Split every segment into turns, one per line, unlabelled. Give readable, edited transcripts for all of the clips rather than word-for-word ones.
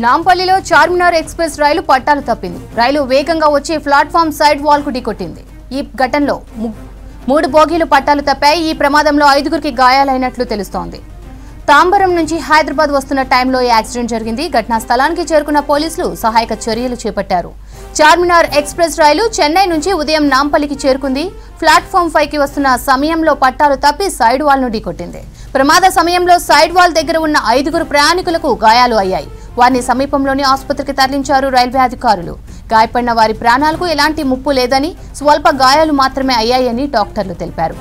నాంపల్లిలో Charminar express రైలు పట్టాలు తప్పింది. రైలు వేగంగా వచ్చి ప్లాట్ఫామ్ సైడ్ వాల్ కు ఢీకొట్టింది. ఈ ఘటనలో 3 బోగీలు పట్టాలు తప్పాయి. ఈ ప్రమాదంలో 5గురికి గాయాలైనట్లు తెలుస్తోంది. తాంబరం నుంచి హైదరాబాద్ వస్తున్న టైంలో ఈ యాక్సిడెంట్ జరిగింది. ఘటనా స్థలానికి చేరుకున్న పోలీసులు సహాయక చర్యలు చేపట్టారు. చార్మినార్ ఎక్స్ప్రెస్ రైలు చెన్నై నుంచి ఉదయం నాంపల్లికి చేరుకుంది. ప్లాట్ఫామ్ 5కి వస్తున్న సమయంలో పట్టాలు తప్పి సైడ్ వాల్ ను ఢీకొట్టింది. ప్రమాద సమయంలో సైడ్ వాల్ దగ్గర ఉన్న 5గురు ప్రయాణికులకు గాయాలు అయ్యాయి. వారిని సమీపంలోని ఆసుపత్రికి తరలించారు రైల్వే అధికారులు. గాయపడిన వారి ప్రాణాలకు ఎలాంటి ముప్పు లేదని, స్వల్ప గాయాలు మాత్రమే అయ్యాయని డాక్టర్లు తెలిపారు.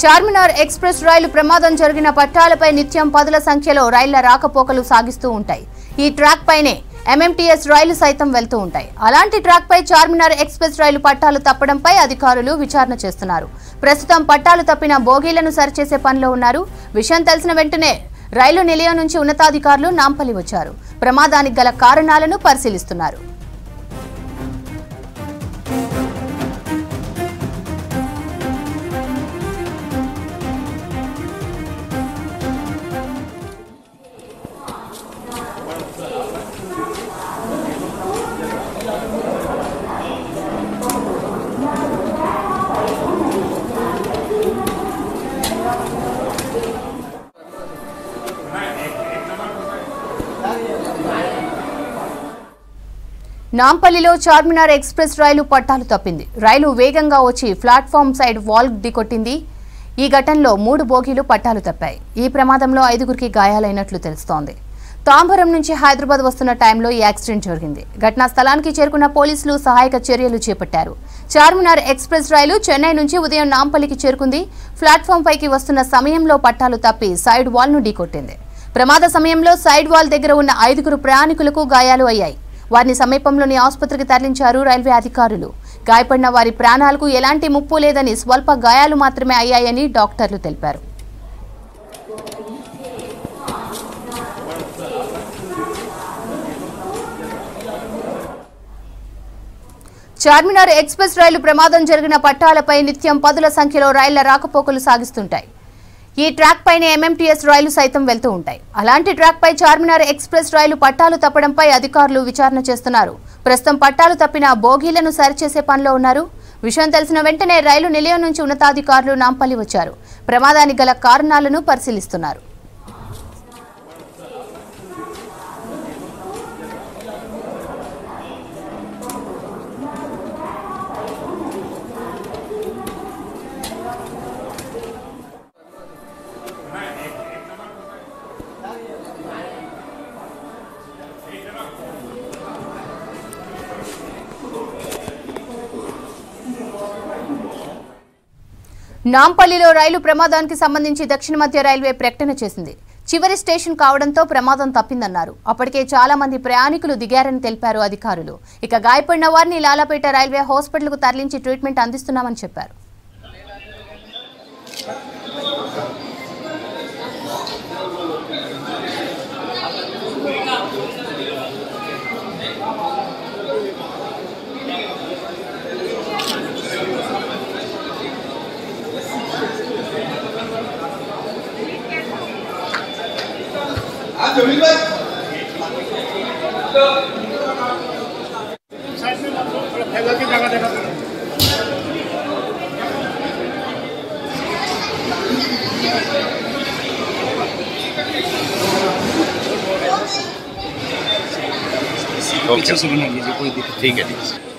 చార్మినార్ ఎక్స్ప్రెస్ రైలు ప్రమాదం జరిగిన పట్టాలపై నిత్యం పదుల సంఖ్యలో రైళ్ల రాకపోకలు సాగిస్తూ ఉంటాయి. ఈ ట్రాక్ పైనే ఎంఎంటీఎస్ రైలు సైతం వెళ్తూ ఉంటాయి. అలాంటి ట్రాక్ పై చార్మినార్ ఎక్స్ప్రెస్ రైలు పట్టాలు తప్పడంపై అధికారులు విచారణ చేస్తున్నారు. ప్రస్తుతం పట్టాలు తప్పిన బోగీలను సరిచేసే పనిలో ఉన్నారు. విషయం తెలిసిన వెంటనే రైలు నిలయం నుంచి ఉన్నతాధికారులు నాంపల్లి వచ్చారు. ప్రమాదానికి గల కారణాలను పరిశీలిస్తున్నారు. నాంపల్లిలో చార్మినార్ ఎక్స్ప్రెస్ రైలు పట్టాలు తప్పింది. రైలు వేగంగా వచ్చి ప్లాట్ఫామ్ సైడ్ వాల్ ఢీకొట్టింది. ఈ ఘటనలో 3 బోగీలు పట్టాలు తప్పాయి. ఈ ప్రమాదంలో 5గురికి గాయాలైనట్లు తెలుస్తోంది. తాంబరం నుంచి హైదరాబాద్ వస్తున్న టైంలో ఈ యాక్సిడెంట్ జరిగింది. ఘటనా స్థలానికి చేరుకున్న పోలీసులు సహాయక చర్యలు చేపట్టారు. చార్మినార్ ఎక్స్ప్రెస్ రైలు చెన్నై నుంచి ఉదయం నాంపల్లికి చేరుకుంది. ప్లాట్ఫామ్ 5కి వస్తున్న సమయంలో పట్టాలు తప్పి సైడ్ వాల్ ను ఢీకొట్టింది. ప్రమాద సమయంలో సైడ్ వాల్ దగ్గర ఉన్న 5గురు ప్రయాణికులకు గాయాలు అయ్యాయి. వారిని సమీపంలోని ఆసుపత్రికి తరలించారు రైల్వే అధికారులు. గాయపడిన వారి ప్రాణాలకు ఎలాంటి ముప్పు లేదని, స్వల్ప గాయాలు మాత్రమే అయ్యాయని డాక్టర్లు తెలిపారు. చార్మినార్ ఎక్స్ప్రెస్ రైలు ప్రమాదం జరిగిన పట్టాలపై నిత్యం పదుల సంఖ్యలో రైళ్ల రాకపోకలు సాగిస్తుంటాయి. ఈ ట్రాక్ పైనే ఎంఎంటీఎస్ రైలు సైతం వెళ్తూ ఉంటాయి. అలాంటి ట్రాక్ పై చార్మినార్ ఎక్స్ప్రెస్ రైలు పట్టాలు తప్పడంపై అధికారులు విచారణ చేస్తున్నారు. ప్రస్తుతం పట్టాలు తప్పిన బోగీలను సరిచేసే పనిలో ఉన్నారు. విషయం తెలిసిన వెంటనే రైలు నిలయం నుంచి ఉన్నతాధికారులు నాంపల్లి వచ్చారు. ప్రమాదానికి గల కారణాలను పరిశీలిస్తున్నారు. నాంపల్లిలో రైలు ప్రమాదానికి సంబంధించి దక్షిణ మధ్య రైల్వే ప్రకటన చేసింది. చివరి స్టేషన్ కావడంతో ప్రమాదం తప్పిందన్నారు. అప్పటికే చాలా మంది ప్రయాణికులు దిగారని తెలిపారు అధికారులు. ఇక గాయపడిన వారిని లాలాపేట రైల్వే హాస్పిటల్కు తరలించి ట్రీట్మెంట్ అందిస్తున్నామని చెప్పారు.
ठीक है।